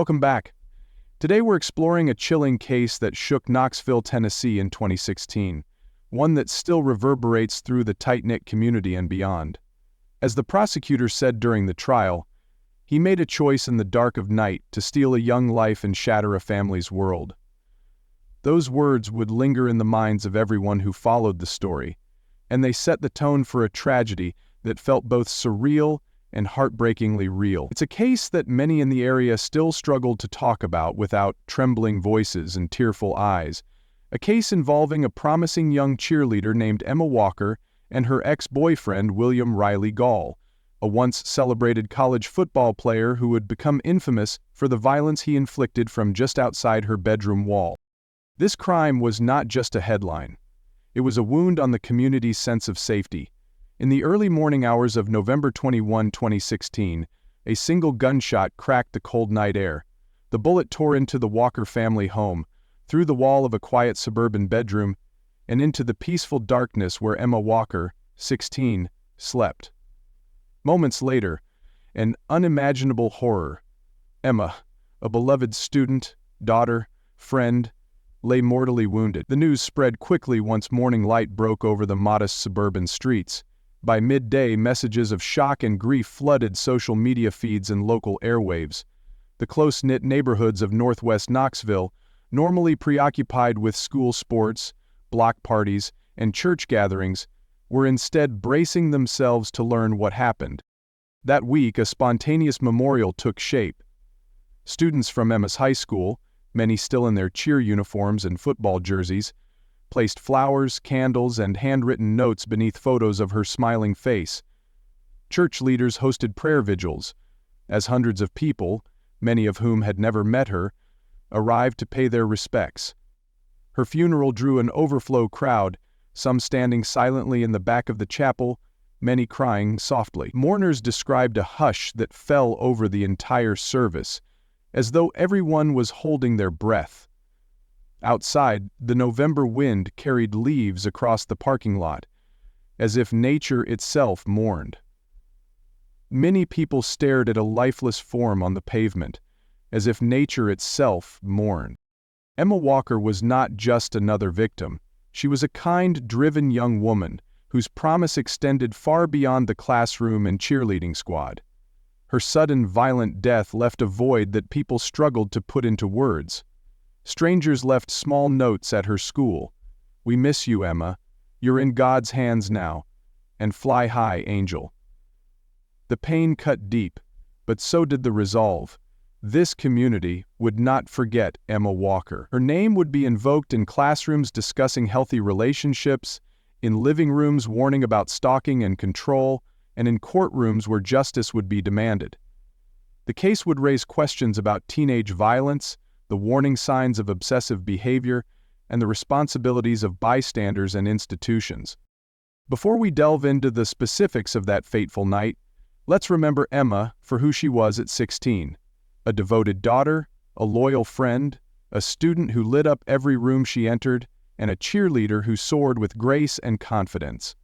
Welcome back. Today we're exploring a chilling case that shook Knoxville, Tennessee in 2016, one that still reverberates through the tight-knit community and beyond. As the prosecutor said during the trial, he made a choice in the dark of night to steal a young life and shatter a family's world. Those words would linger in the minds of everyone who followed the story, and they set the tone for a tragedy that felt both surreal and heartbreakingly real. It's a case that many in the area still struggle to talk about without trembling voices and tearful eyes. A case involving a promising young cheerleader named Emma Walker and her ex-boyfriend William Riley Gall, a once celebrated college football player who would become infamous for the violence he inflicted from just outside her bedroom wall. This crime was not just a headline. It was a wound on the community's sense of safety. In the early morning hours of November 21, 2016, a single gunshot cracked the cold night air. The bullet tore into the Walker family home, through the wall of a quiet suburban bedroom, and into the peaceful darkness where Emma Walker, 16, slept. Moments later, an unimaginable horror. Emma, a beloved student, daughter, friend, lay mortally wounded. The news spread quickly once morning light broke over the modest suburban streets. By midday, messages of shock and grief flooded social media feeds and local airwaves. The close-knit neighborhoods of northwest Knoxville, normally preoccupied with school sports, block parties, and church gatherings, were instead bracing themselves to learn what happened. That week, a spontaneous memorial took shape. Students from Emma's high school, many still in their cheer uniforms and football jerseys, placed flowers, candles, and handwritten notes beneath photos of her smiling face. Church leaders hosted prayer vigils, as hundreds of people, many of whom had never met her, arrived to pay their respects. Her funeral drew an overflow crowd, some standing silently in the back of the chapel, many crying softly. Mourners described a hush that fell over the entire service, as though everyone was holding their breath. Outside, the November wind carried leaves across the parking lot, as if nature itself mourned. Many people stared at a lifeless form on the pavement, as if nature itself mourned. Emma Walker was not just another victim. She was a kind, driven young woman whose promise extended far beyond the classroom and cheerleading squad. Her sudden, violent death left a void that people struggled to put into words. Strangers left small notes at her school. "We miss you, Emma. You're in God's hands now. And fly high, angel." The pain cut deep, but so did the resolve. This community would not forget Emma Walker. Her name would be invoked in classrooms discussing healthy relationships, in living rooms warning about stalking and control, and in courtrooms where justice would be demanded. The case would raise questions about teenage violence, the warning signs of obsessive behavior, and the responsibilities of bystanders and institutions. Before we delve into the specifics of that fateful night, let's remember Emma for who she was at 16. A devoted daughter, a loyal friend, a student who lit up every room she entered, and a cheerleader who soared with grace and confidence.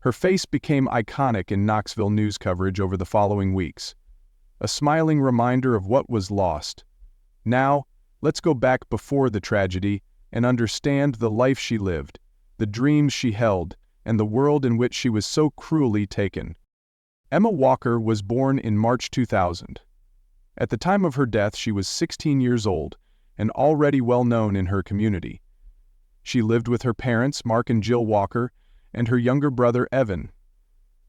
Her face became iconic in Knoxville news coverage over the following weeks. A smiling reminder of what was lost. Now, let's go back before the tragedy and understand the life she lived, the dreams she held, and the world in which she was so cruelly taken. Emma Walker was born in March 2000. At the time of her death, she was 16 years old and already well known in her community. She lived with her parents, Mark and Jill Walker, and her younger brother, Evan.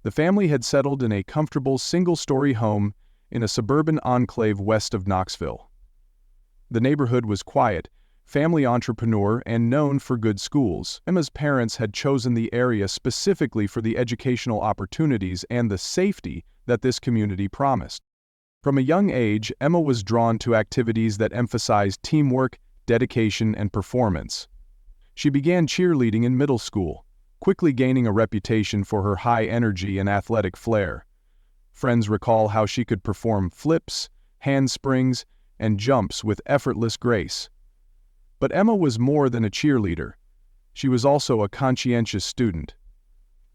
The family had settled in a comfortable single-story home in a suburban enclave west of Knoxville. The neighborhood was quiet, family entrepreneur, and known for good schools. Emma's parents had chosen the area specifically for the educational opportunities and the safety that this community promised. From a young age, Emma was drawn to activities that emphasized teamwork, dedication, and performance. She began cheerleading in middle school, quickly gaining a reputation for her high energy and athletic flair. Friends recall how she could perform flips, handsprings, and jumps with effortless grace. But Emma was more than a cheerleader. She was also a conscientious student.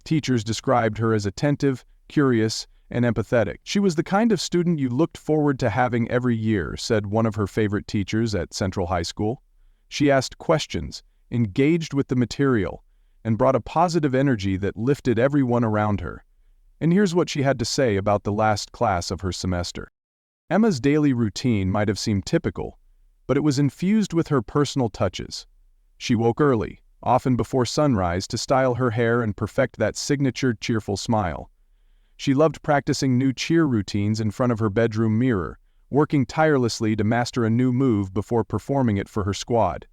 Teachers described her as attentive, curious, and empathetic. She was the kind of student you looked forward to having every year, said one of her favorite teachers at Central High School. She asked questions, engaged with the material, and brought a positive energy that lifted everyone around her. And here's what she had to say about the last class of her semester. Emma's daily routine might have seemed typical, but it was infused with her personal touches. She woke early, often before sunrise, to style her hair and perfect that signature cheerful smile. She loved practicing new cheer routines in front of her bedroom mirror, working tirelessly to master a new move before performing it for her squad.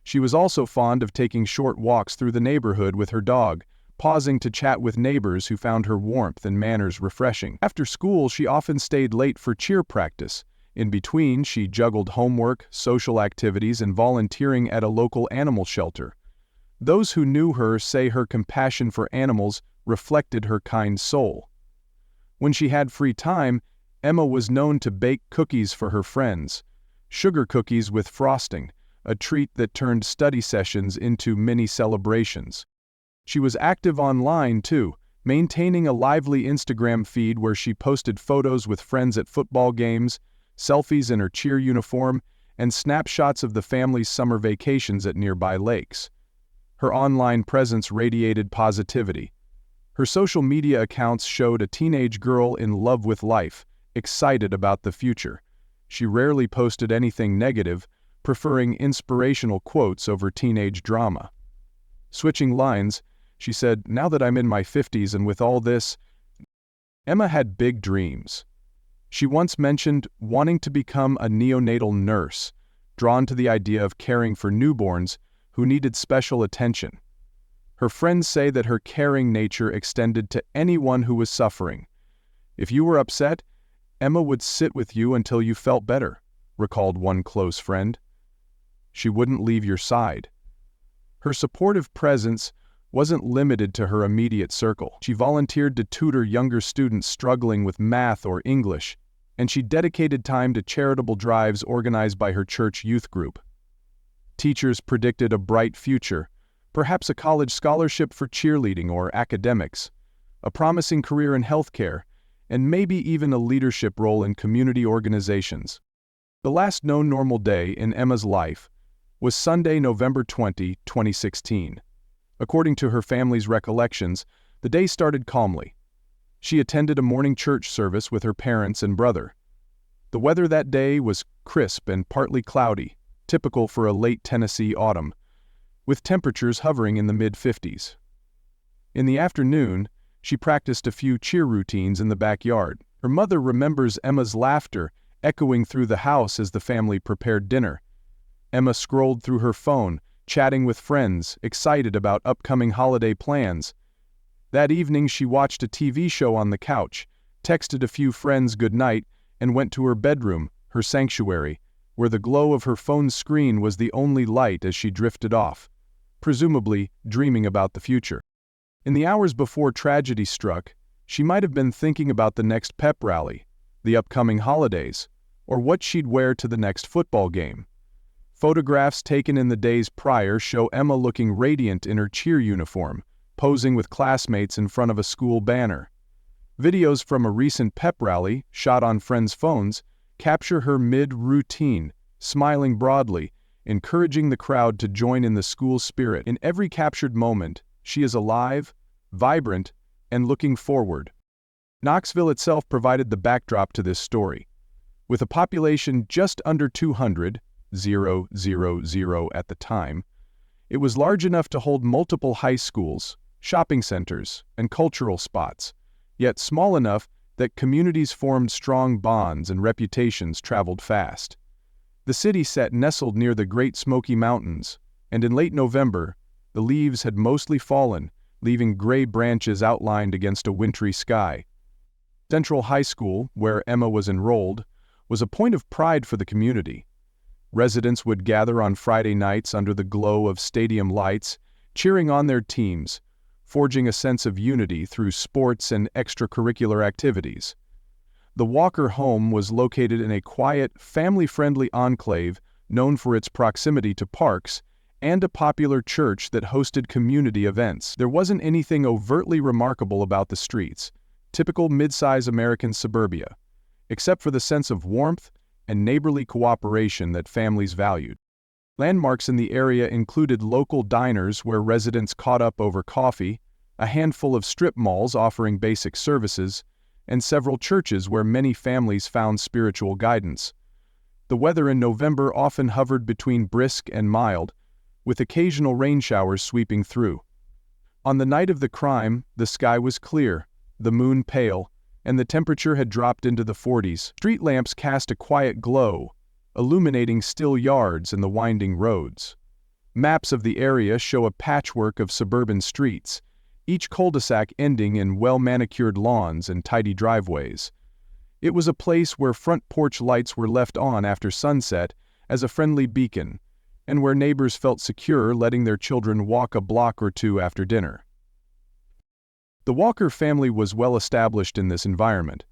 She was also fond of taking short walks through the neighborhood with her dog, pausing to chat with neighbors who found her warmth and manners refreshing. After school, she often stayed late for cheer practice. In between, she juggled homework, social activities, and volunteering at a local animal shelter. Those who knew her say her compassion for animals reflected her kind soul. When she had free time, Emma was known to bake cookies for her friends, sugar cookies with frosting, a treat that turned study sessions into mini celebrations. She was active online too, maintaining a lively Instagram feed where she posted photos with friends at football games, selfies in her cheer uniform, and snapshots of the family's summer vacations at nearby lakes. Her online presence radiated positivity. Her social media accounts showed a teenage girl in love with life, excited about the future. She rarely posted anything negative, preferring inspirational quotes over teenage drama. Switching lines, she said, "Now that I'm in my 50s and with all this..." Emma had big dreams. She once mentioned wanting to become a neonatal nurse, drawn to the idea of caring for newborns who needed special attention. Her friends say that her caring nature extended to anyone who was suffering. "If you were upset, Emma would sit with you until you felt better," recalled one close friend. She wouldn't leave your side. Her supportive presence wasn't limited to her immediate circle. She volunteered to tutor younger students struggling with math or English, and she dedicated time to charitable drives organized by her church youth group. Teachers predicted a bright future, perhaps a college scholarship for cheerleading or academics, a promising career in healthcare, and maybe even a leadership role in community organizations. The last known normal day in Emma's life was Sunday, November 20, 2016. According to her family's recollections, the day started calmly. She attended a morning church service with her parents and brother. The weather that day was crisp and partly cloudy, typical for a late Tennessee autumn, with temperatures hovering in the mid-50s. In the afternoon, she practiced a few cheer routines in the backyard. Her mother remembers Emma's laughter echoing through the house as the family prepared dinner. Emma scrolled through her phone, chatting with friends, excited about upcoming holiday plans. That evening she watched a TV show on the couch, texted a few friends goodnight, and went to her bedroom, her sanctuary, where the glow of her phone's screen was the only light as she drifted off, presumably dreaming about the future. In the hours before tragedy struck, she might have been thinking about the next pep rally, the upcoming holidays, or what she'd wear to the next football game. Photographs taken in the days prior show Emma looking radiant in her cheer uniform, posing with classmates in front of a school banner. Videos from a recent pep rally, shot on friends' phones, capture her mid-routine, smiling broadly, encouraging the crowd to join in the school spirit. In every captured moment, she is alive, vibrant, and looking forward. Knoxville itself provided the backdrop to this story. With a population just under 200, 000 at the time, it was large enough to hold multiple high schools, shopping centers, and cultural spots, yet small enough that communities formed strong bonds and reputations traveled fast. The city sat nestled near the Great Smoky Mountains, and in late November, the leaves had mostly fallen, leaving gray branches outlined against a wintry sky. Central High School, where Emma was enrolled, was a point of pride for the community. Residents would gather on Friday nights under the glow of stadium lights, cheering on their teams, forging a sense of unity through sports and extracurricular activities. The Walker home was located in a quiet, family-friendly enclave known for its proximity to parks and a popular church that hosted community events. There wasn't anything overtly remarkable about the streets, typical mid-size American suburbia, except for the sense of warmth and neighborly cooperation that families valued. Landmarks in the area included local diners where residents caught up over coffee, a handful of strip malls offering basic services, and several churches where many families found spiritual guidance. The weather in November often hovered between brisk and mild, with occasional rain showers sweeping through. On the night of the crime, the sky was clear, the moon pale, and the temperature had dropped into the 40s. Street lamps cast a quiet glow, illuminating still yards and the winding roads. Maps of the area show a patchwork of suburban streets, each cul-de-sac ending in well-manicured lawns and tidy driveways. It was a place where front porch lights were left on after sunset as a friendly beacon, and where neighbors felt secure letting their children walk a block or two after dinner. The Walker family was well established in this environment.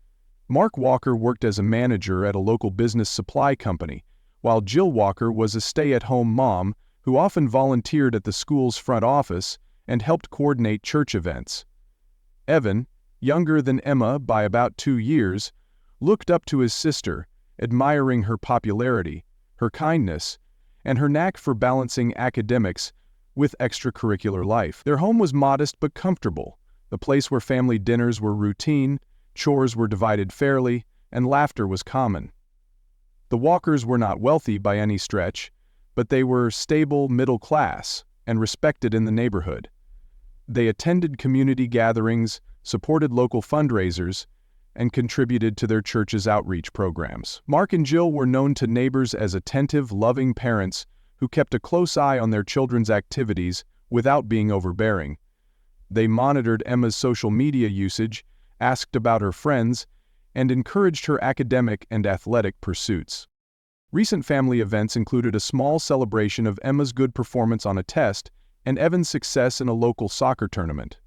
Mark Walker worked as a manager at a local business supply company, while Jill Walker was a stay-at-home mom who often volunteered at the school's front office and helped coordinate church events. Evan, younger than Emma by about 2 years, looked up to his sister, admiring her popularity, her kindness, and her knack for balancing academics with extracurricular life. Their home was modest but comfortable, a place where family dinners were routine, chores were divided fairly, and laughter was common. The Walkers were not wealthy by any stretch, but they were stable middle class and respected in the neighborhood. They attended community gatherings, supported local fundraisers, and contributed to their church's outreach programs. Mark and Jill were known to neighbors as attentive, loving parents who kept a close eye on their children's activities without being overbearing. They monitored Emma's social media usage, asked about her friends, and encouraged her academic and athletic pursuits. Recent family events included a small celebration of Emma's good performance on a test and Evan's success in a local soccer tournament.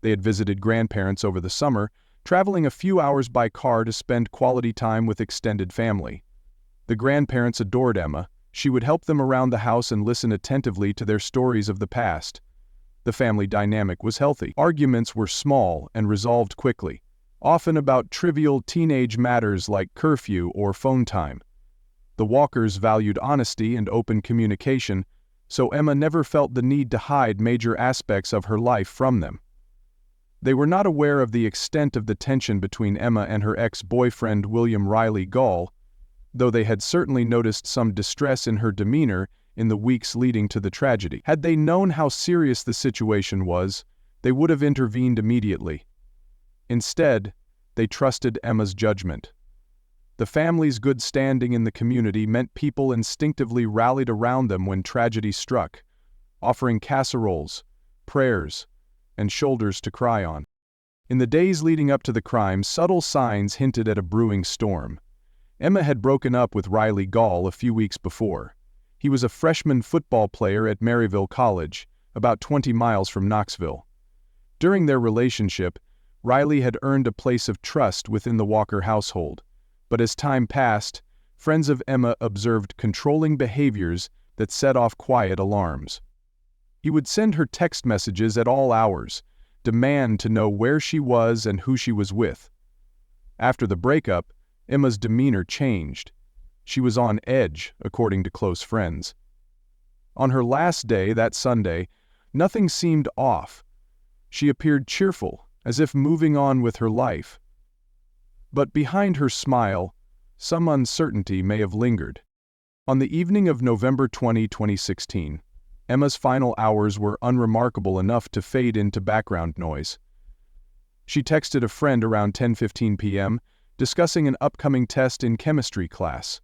They had visited grandparents over the summer, traveling a few hours by car to spend quality time with extended family. The grandparents adored Emma. She would help them around the house and listen attentively to their stories of the past. The family dynamic was healthy. Arguments were small and resolved quickly, often about trivial teenage matters like curfew or phone time. The Walkers valued honesty and open communication, so Emma never felt the need to hide major aspects of her life from them. They were not aware of the extent of the tension between Emma and her ex-boyfriend William Riley Gall, though they had certainly noticed some distress in her demeanor in the weeks leading to the tragedy. Had they known how serious the situation was, they would have intervened immediately. Instead, they trusted Emma's judgment. The family's good standing in the community meant people instinctively rallied around them when tragedy struck, offering casseroles, prayers, and shoulders to cry on. In the days leading up to the crime, subtle signs hinted at a brewing storm. Emma had broken up with Riley Gall a few weeks before. He was a freshman football player at Maryville College, about 20 miles from Knoxville. During their relationship, Riley had earned a place of trust within the Walker household, but as time passed, friends of Emma observed controlling behaviors that set off quiet alarms. He would send her text messages at all hours, demand to know where she was and who she was with. After the breakup, Emma's demeanor changed. She was on edge, according to close friends. On her last day, that Sunday, nothing seemed off. She appeared cheerful, as if moving on with her life. But behind her smile, some uncertainty may have lingered. On the evening of November 20, 2016, Emma's final hours were unremarkable enough to fade into background noise. She texted a friend around 10:15 p.m., discussing an upcoming test in chemistry class.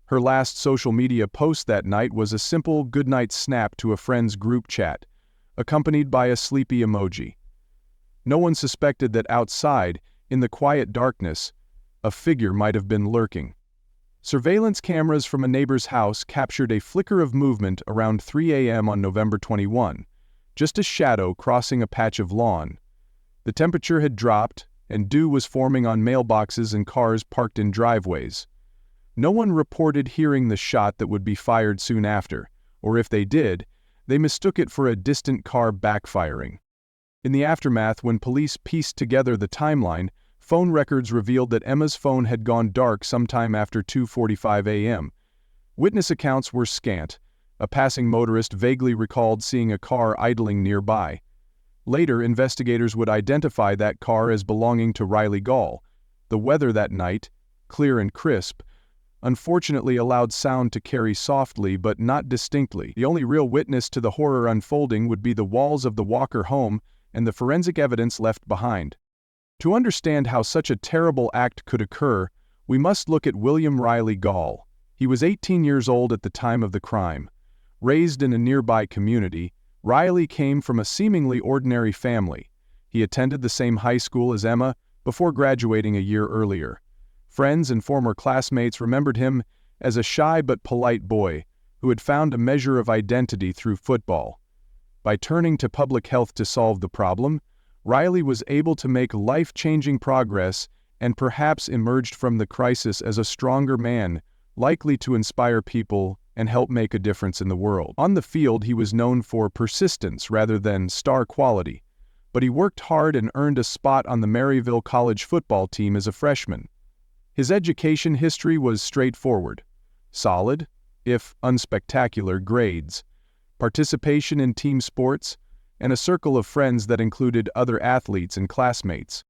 Her last social media post that night was a simple goodnight snap to a friend's group chat, accompanied by a sleepy emoji. No one suspected that outside, in the quiet darkness, a figure might have been lurking. Surveillance cameras from a neighbor's house captured a flicker of movement around 3 a.m. on November 21, just a shadow crossing a patch of lawn. The temperature had dropped, and dew was forming on mailboxes and cars parked in driveways. No one reported hearing the shot that would be fired soon after, or if they did, they mistook it for a distant car backfiring. In the aftermath, when police pieced together the timeline, phone records revealed that Emma's phone had gone dark sometime after 2:45 a.m. Witness accounts were scant. A passing motorist vaguely recalled seeing a car idling nearby. Later, investigators would identify that car as belonging to Riley Gall. The weather that night, clear and crisp, unfortunately allowed sound to carry softly but not distinctly. The only real witness to the horror unfolding would be the walls of the Walker home and the forensic evidence left behind. To understand how such a terrible act could occur, we must look at William Riley Gall. He was 18 years old at the time of the crime. Raised in a nearby community, Riley came from a seemingly ordinary family. He attended the same high school as Emma before graduating a year earlier. Friends and former classmates remembered him as a shy but polite boy who had found a measure of identity through football. By turning to public health to solve the problem, Riley was able to make life-changing progress and perhaps emerged from the crisis as a stronger man, likely to inspire people and help make a difference in the world. On the field, he was known for persistence rather than star quality, but he worked hard and earned a spot on the Maryville College football team as a freshman. His education history was straightforward: solid, if unspectacular, grades, participation in team sports, and a circle of friends that included other athletes and classmates.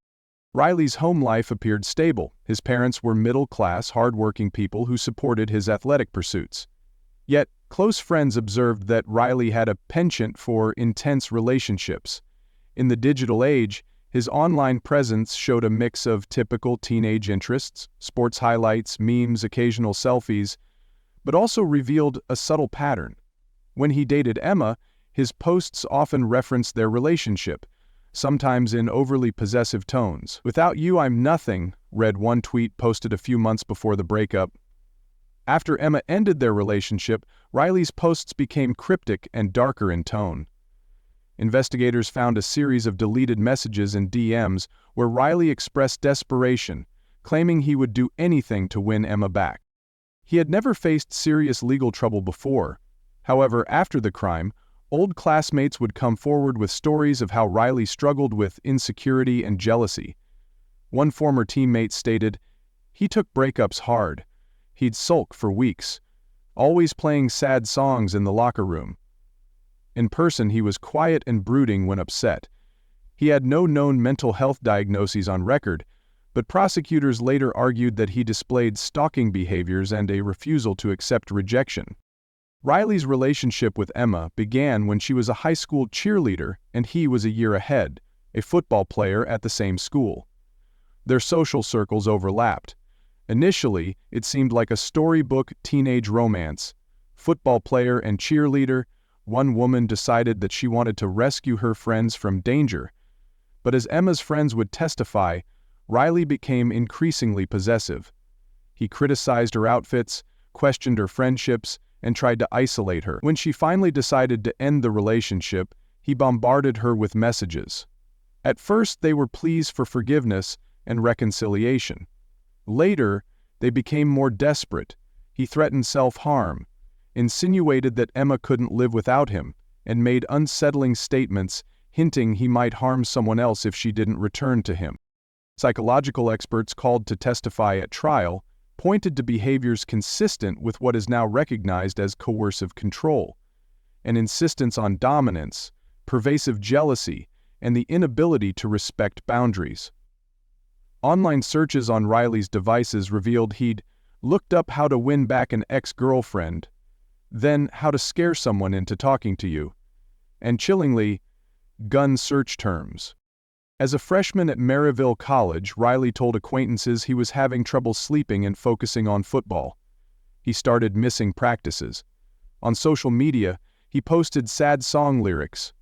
Riley's home life appeared stable. His parents were middle-class, hard-working people who supported his athletic pursuits. Yet, close friends observed that Riley had a penchant for intense relationships. In the digital age, his online presence showed a mix of typical teenage interests, sports highlights, memes, occasional selfies, but also revealed a subtle pattern. When he dated Emma, his posts often referenced their relationship, sometimes in overly possessive tones. "Without you, I'm nothing," read one tweet posted a few months before the breakup. After Emma ended their relationship, Riley's posts became cryptic and darker in tone. Investigators found a series of deleted messages and DMs where Riley expressed desperation, claiming he would do anything to win Emma back. He had never faced serious legal trouble before. However, after the crime, old classmates would come forward with stories of how Riley struggled with insecurity and jealousy. One former teammate stated, "He took breakups hard. He'd sulk for weeks, always playing sad songs in the locker room. In person, he was quiet and brooding when upset. He had no known mental health diagnoses on record, but prosecutors later argued that he displayed stalking behaviors and a refusal to accept rejection." Riley's relationship with Emma began when she was a high school cheerleader and he was a year ahead, a football player at the same school. Their social circles overlapped. Initially, it seemed like a storybook teenage romance. Football player and cheerleader, one woman decided that she wanted to rescue her friends from danger. But as Emma's friends would testify, Riley became increasingly possessive. He criticized her outfits, questioned her friendships, and tried to isolate her. When she finally decided to end the relationship, he bombarded her with messages. At first, they were pleas for forgiveness and reconciliation. Later, they became more desperate. He threatened self-harm, insinuated that Emma couldn't live without him, and made unsettling statements hinting he might harm someone else if she didn't return to him. Psychological experts called to testify at trial pointed to behaviors consistent with what is now recognized as coercive control, an insistence on dominance, pervasive jealousy, and the inability to respect boundaries. Online searches on Riley's devices revealed he'd looked up how to win back an ex-girlfriend, then how to scare someone into talking to you, and chillingly, gun search terms. As a freshman at Maryville College, Riley told acquaintances he was having trouble sleeping and focusing on football. He started missing practices. On social media, he posted sad song lyrics.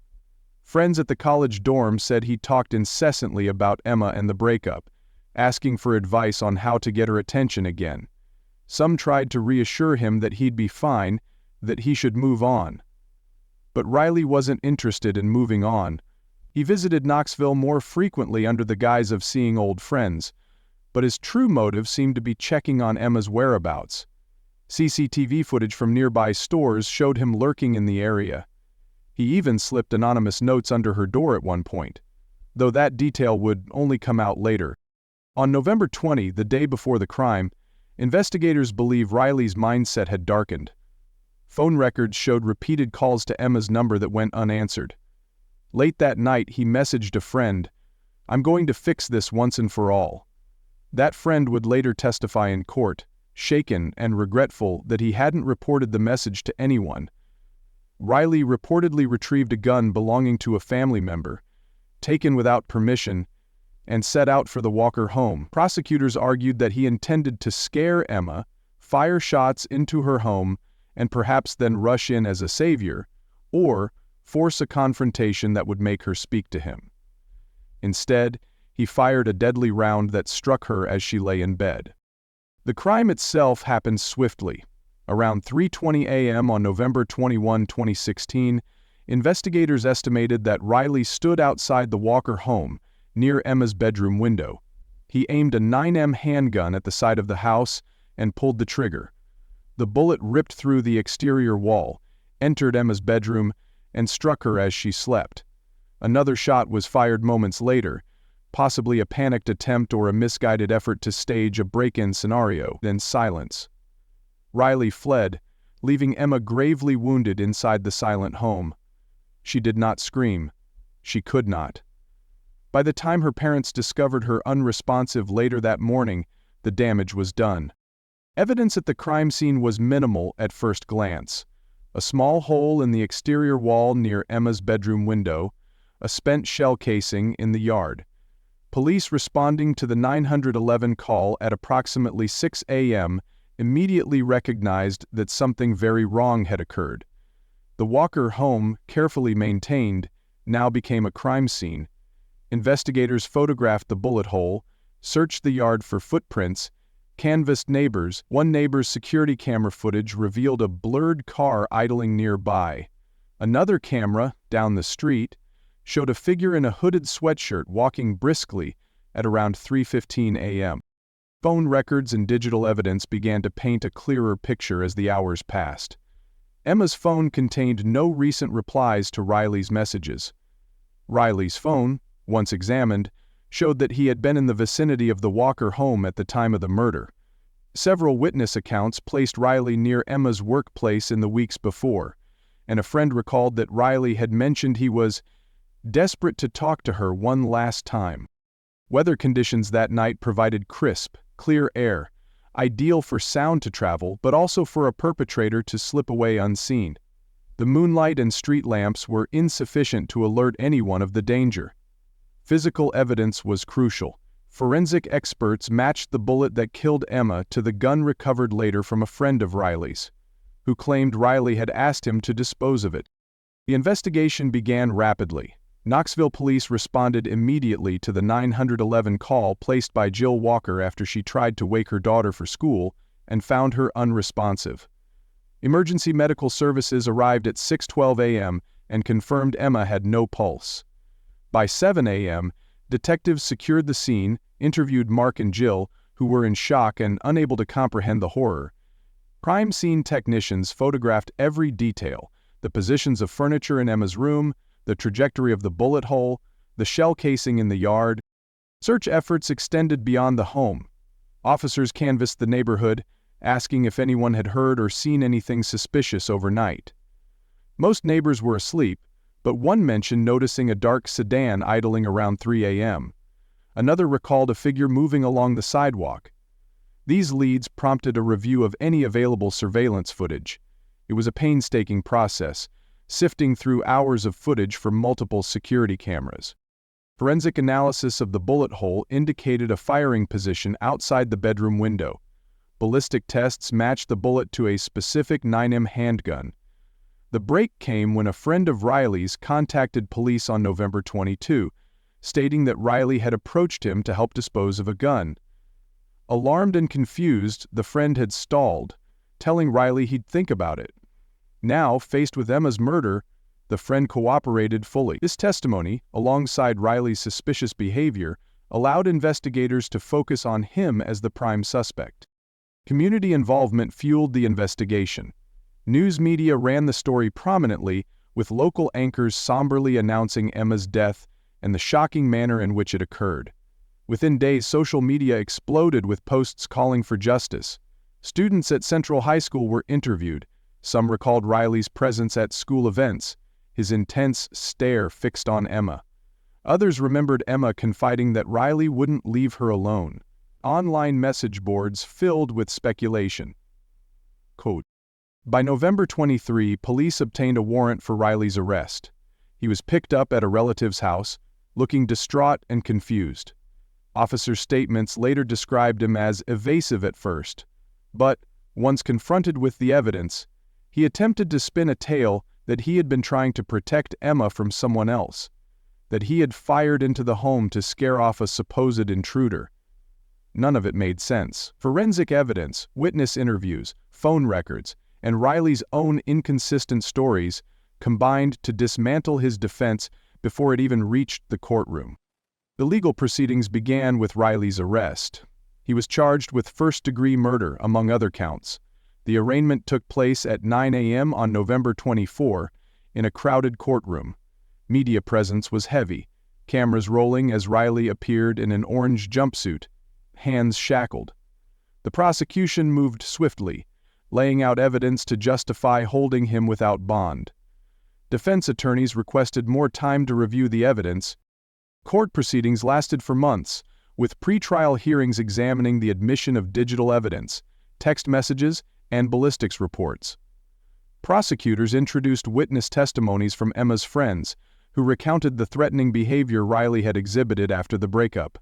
Friends at the college dorm said he talked incessantly about Emma and the breakup, asking for advice on how to get her attention again. Some tried to reassure him that he'd be fine, that he should move on. But Riley wasn't interested in moving on. He visited Knoxville more frequently under the guise of seeing old friends, but his true motive seemed to be checking on Emma's whereabouts. CCTV footage from nearby stores showed him lurking in the area. He even slipped anonymous notes under her door at one point, though that detail would only come out later. On November 20, the day before the crime, investigators believe Riley's mindset had darkened. Phone records showed repeated calls to Emma's number that went unanswered. Late that night, he messaged a friend, "I'm going to fix this once and for all." That friend would later testify in court, shaken and regretful that he hadn't reported the message to anyone. Riley reportedly retrieved a gun belonging to a family member, taken without permission, and set out for the Walker home. Prosecutors argued that he intended to scare Emma, fire shots into her home, and perhaps then rush in as a savior, or force a confrontation that would make her speak to him. Instead, he fired a deadly round that struck her as she lay in bed. The crime itself happened swiftly. Around 3:20 a.m. on November 21, 2016, investigators estimated that Riley stood outside the Walker home, near Emma's bedroom window. He aimed a 9mm handgun at the side of the house and pulled the trigger. The bullet ripped through the exterior wall, entered Emma's bedroom, and struck her as she slept. Another shot was fired moments later, possibly a panicked attempt or a misguided effort to stage a break-in scenario. Then silence. Riley fled, leaving Emma gravely wounded inside the silent home. She did not scream. She could not. By the time her parents discovered her unresponsive later that morning, the damage was done. Evidence at the crime scene was minimal at first glance. A small hole in the exterior wall near Emma's bedroom window, a spent shell casing in the yard. Police responding to the 911 call at approximately 6 a.m. immediately recognized that something very wrong had occurred. The Walker home, carefully maintained, now became a crime scene. Investigators photographed the bullet hole, searched the yard for footprints, canvassed neighbors. One neighbor's security camera footage revealed a blurred car idling nearby. Another camera, down the street, showed a figure in a hooded sweatshirt walking briskly at around 3:15 a.m. Phone records and digital evidence began to paint a clearer picture as the hours passed. Emma's phone contained no recent replies to Riley's messages. Riley's phone, once examined, showed that he had been in the vicinity of the Walker home at the time of the murder. Several witness accounts placed Riley near Emma's workplace in the weeks before, and a friend recalled that Riley had mentioned he was desperate to talk to her one last time. Weather conditions that night provided crisp, clear air, ideal for sound to travel but also for a perpetrator to slip away unseen. The moonlight and street lamps were insufficient to alert anyone of the danger. Physical evidence was crucial. Forensic experts matched the bullet that killed Emma to the gun recovered later from a friend of Riley's, who claimed Riley had asked him to dispose of it. The investigation began rapidly. Knoxville police responded immediately to the 911 call placed by Jill Walker after she tried to wake her daughter for school and found her unresponsive. Emergency medical services arrived at 6:12 a.m. and confirmed Emma had no pulse. By 7 a.m., detectives secured the scene, interviewed Mark and Jill, who were in shock and unable to comprehend the horror. Crime scene technicians photographed every detail: the positions of furniture in Emma's room, the trajectory of the bullet hole, the shell casing in the yard. Search efforts extended beyond the home. Officers canvassed the neighborhood, asking if anyone had heard or seen anything suspicious overnight. Most neighbors were asleep, but one mentioned noticing a dark sedan idling around 3 a.m. Another recalled a figure moving along the sidewalk. These leads prompted a review of any available surveillance footage. It was a painstaking process, sifting through hours of footage from multiple security cameras. Forensic analysis of the bullet hole indicated a firing position outside the bedroom window. Ballistic tests matched the bullet to a specific 9mm handgun. The break came when a friend of Riley's contacted police on November 22, stating that Riley had approached him to help dispose of a gun. Alarmed and confused, the friend had stalled, telling Riley he'd think about it. Now, faced with Emma's murder, the friend cooperated fully. This testimony, alongside Riley's suspicious behavior, allowed investigators to focus on him as the prime suspect. Community involvement fueled the investigation. News media ran the story prominently, with local anchors somberly announcing Emma's death and the shocking manner in which it occurred. Within days, social media exploded with posts calling for justice. Students at Central High School were interviewed. Some recalled Riley's presence at school events, his intense stare fixed on Emma. Others remembered Emma confiding that Riley wouldn't leave her alone. Online message boards filled with speculation. Quote, by November 23, police obtained a warrant for Riley's arrest. He was picked up at a relative's house, looking distraught and confused. Officers' statements later described him as evasive at first, but, once confronted with the evidence, he attempted to spin a tale that he had been trying to protect Emma from someone else, that he had fired into the home to scare off a supposed intruder. None of it made sense. Forensic evidence, witness interviews, phone records, and Riley's own inconsistent stories combined to dismantle his defense before it even reached the courtroom. The legal proceedings began with Riley's arrest. He was charged with first-degree murder, among other counts. The arraignment took place at 9 a.m. on November 24 in a crowded courtroom. Media presence was heavy, cameras rolling as Riley appeared in an orange jumpsuit, hands shackled. The prosecution moved swiftly, laying out evidence to justify holding him without bond. Defense attorneys requested more time to review the evidence. Court proceedings lasted for months, with pretrial hearings examining the admission of digital evidence, text messages, and ballistics reports. Prosecutors introduced witness testimonies from Emma's friends, who recounted the threatening behavior Riley had exhibited after the breakup.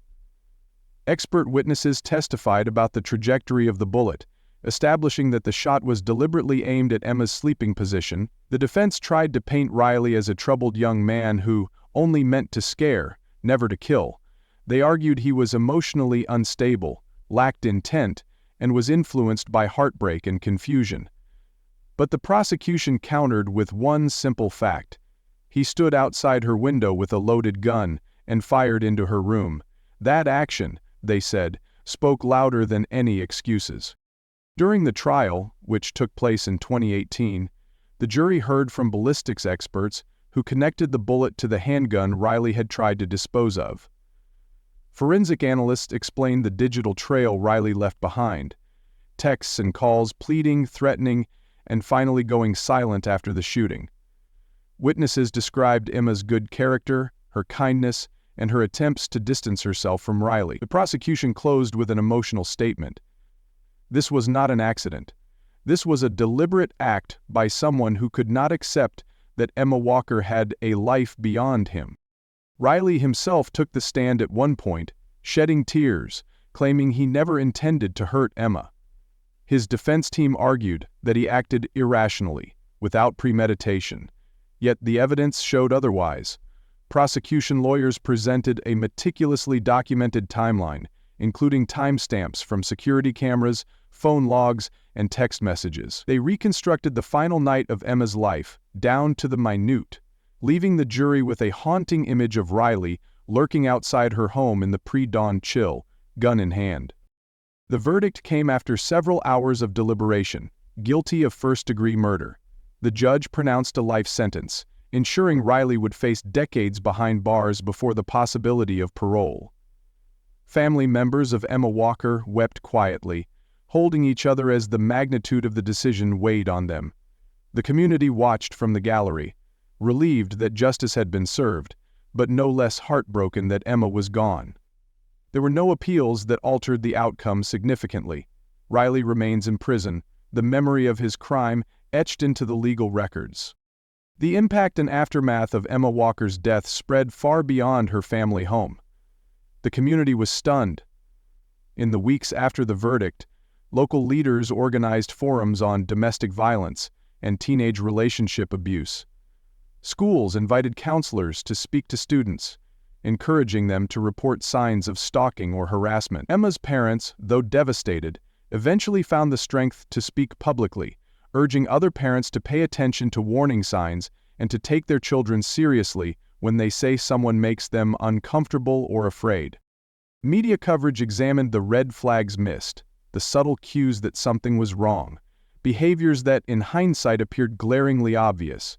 Expert witnesses testified about the trajectory of the bullet, establishing that the shot was deliberately aimed at Emma's sleeping position. The defense tried to paint Riley as a troubled young man who only meant to scare, never to kill. They argued he was emotionally unstable, lacked intent, and was influenced by heartbreak and confusion. But the prosecution countered with one simple fact. He stood outside her window with a loaded gun and fired into her room. That action, they said, spoke louder than any excuses. During the trial, which took place in 2018, the jury heard from ballistics experts who connected the bullet to the handgun Riley had tried to dispose of. Forensic analysts explained the digital trail Riley left behind, texts and calls pleading, threatening, and finally going silent after the shooting. Witnesses described Emma's good character, her kindness, and her attempts to distance herself from Riley. The prosecution closed with an emotional statement. This was not an accident. This was a deliberate act by someone who could not accept that Emma Walker had a life beyond him. Riley himself took the stand at one point, shedding tears, claiming he never intended to hurt Emma. His defense team argued that he acted irrationally, without premeditation. Yet the evidence showed otherwise. Prosecution lawyers presented a meticulously documented timeline, including timestamps from security cameras, phone logs, and text messages. They reconstructed the final night of Emma's life, down to the minute, leaving the jury with a haunting image of Riley lurking outside her home in the pre-dawn chill, gun in hand. The verdict came after several hours of deliberation, guilty of first-degree murder. The judge pronounced a life sentence, ensuring Riley would face decades behind bars before the possibility of parole. Family members of Emma Walker wept quietly, holding each other as the magnitude of the decision weighed on them. The community watched from the gallery, relieved that justice had been served, but no less heartbroken that Emma was gone. There were no appeals that altered the outcome significantly. Riley remains in prison, the memory of his crime etched into the legal records. The impact and aftermath of Emma Walker's death spread far beyond her family home. The community was stunned. In the weeks after the verdict, local leaders organized forums on domestic violence and teenage relationship abuse. Schools invited counselors to speak to students, encouraging them to report signs of stalking or harassment. Emma's parents, though devastated, eventually found the strength to speak publicly, urging other parents to pay attention to warning signs and to take their children seriously when they say someone makes them uncomfortable or afraid. Media coverage examined the red flags missed, the subtle cues that something was wrong, behaviors that in hindsight appeared glaringly obvious.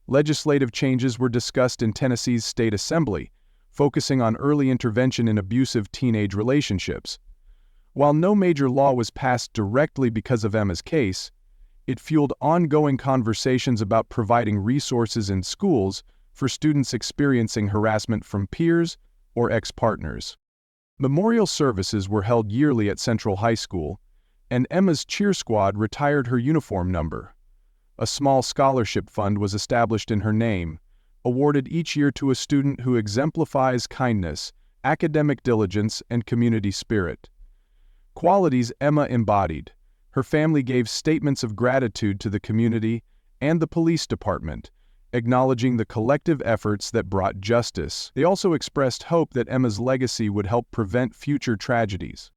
Legislative changes were discussed in Tennessee's state assembly, focusing on early intervention in abusive teenage relationships. While no major law was passed directly because of Emma's case, it fueled ongoing conversations about providing resources in schools for students experiencing harassment from peers or ex-partners. Memorial services were held yearly at Central High School, and Emma's cheer squad retired her uniform number. A small scholarship fund was established in her name, awarded each year to a student who exemplifies kindness, academic diligence, and community spirit. Qualities Emma embodied. Her family gave statements of gratitude to the community and the police department, acknowledging the collective efforts that brought justice. They also expressed hope that Emma's legacy would help prevent future tragedies.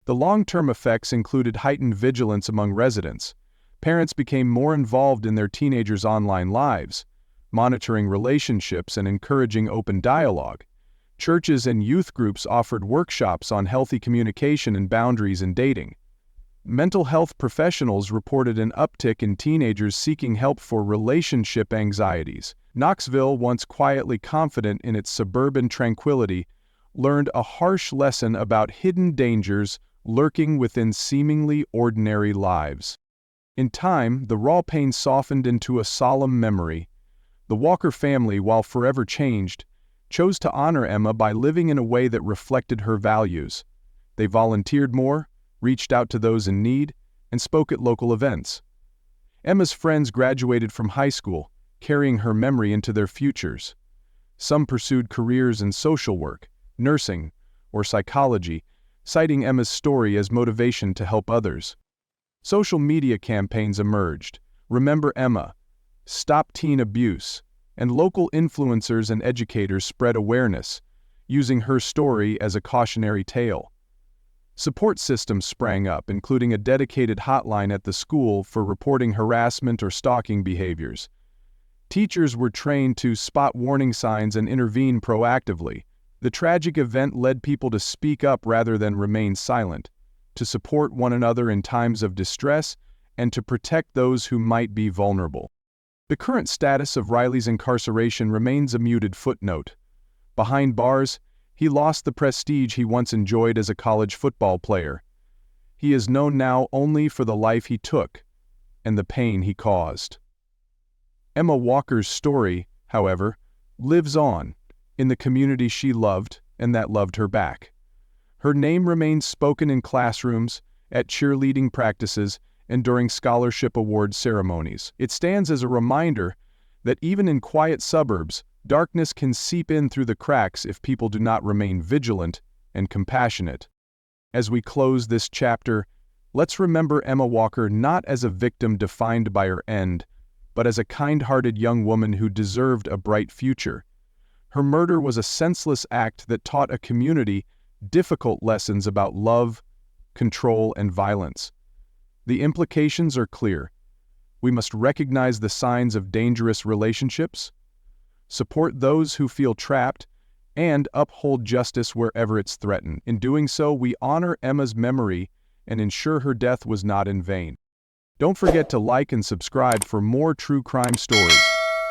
The long-term effects included heightened vigilance among residents. Parents became more involved in their teenagers' online lives, monitoring relationships and encouraging open dialogue. Churches and youth groups offered workshops on healthy communication and boundaries in dating. Mental health professionals reported an uptick in teenagers seeking help for relationship anxieties. Knoxville, once quietly confident in its suburban tranquility, learned a harsh lesson about hidden dangers lurking within seemingly ordinary lives. In time, the raw pain softened into a solemn memory. The Walker family, while forever changed, chose to honor Emma by living in a way that reflected her values. They volunteered more, reached out to those in need, and spoke at local events. Emma's friends graduated from high school, carrying her memory into their futures. Some pursued careers in social work, nursing, or psychology, citing Emma's story as motivation to help others. Social media campaigns emerged, Remember Emma, Stop Teen Abuse, and local influencers and educators spread awareness, using her story as a cautionary tale. Support systems sprang up, including a dedicated hotline at the school for reporting harassment or stalking behaviors. Teachers were trained to spot warning signs and intervene proactively. The tragic event led people to speak up rather than remain silent, to support one another in times of distress, and to protect those who might be vulnerable. The current status of Riley's incarceration remains a muted footnote. Behind bars, he lost the prestige he once enjoyed as a college football player. He is known now only for the life he took and the pain he caused. Emma Walker's story, however, lives on in the community she loved and that loved her back. Her name remains spoken in classrooms, at cheerleading practices, and during scholarship award ceremonies. It stands as a reminder that even in quiet suburbs, darkness can seep in through the cracks if people do not remain vigilant and compassionate. As we close this chapter, let's remember Emma Walker not as a victim defined by her end, but as a kind-hearted young woman who deserved a bright future. Her murder was a senseless act that taught a community difficult lessons about love, control, and violence. The implications are clear. We must recognize the signs of dangerous relationships, support those who feel trapped, and uphold justice wherever it's threatened. In doing so, we honor Emma's memory and ensure her death was not in vain. Don't forget to like and subscribe for more true crime stories.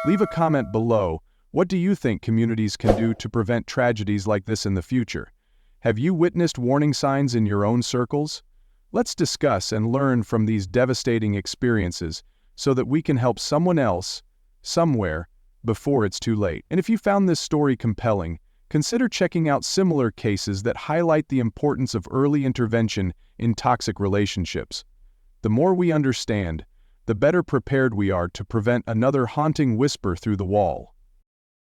Leave a comment below. What do you think communities can do to prevent tragedies like this in the future? Have you witnessed warning signs in your own circles? Let's discuss and learn from these devastating experiences so that we can help someone else, somewhere, before it's too late. And if you found this story compelling, consider checking out similar cases that highlight the importance of early intervention in toxic relationships. The more we understand, the better prepared we are to prevent another haunting whisper through the wall.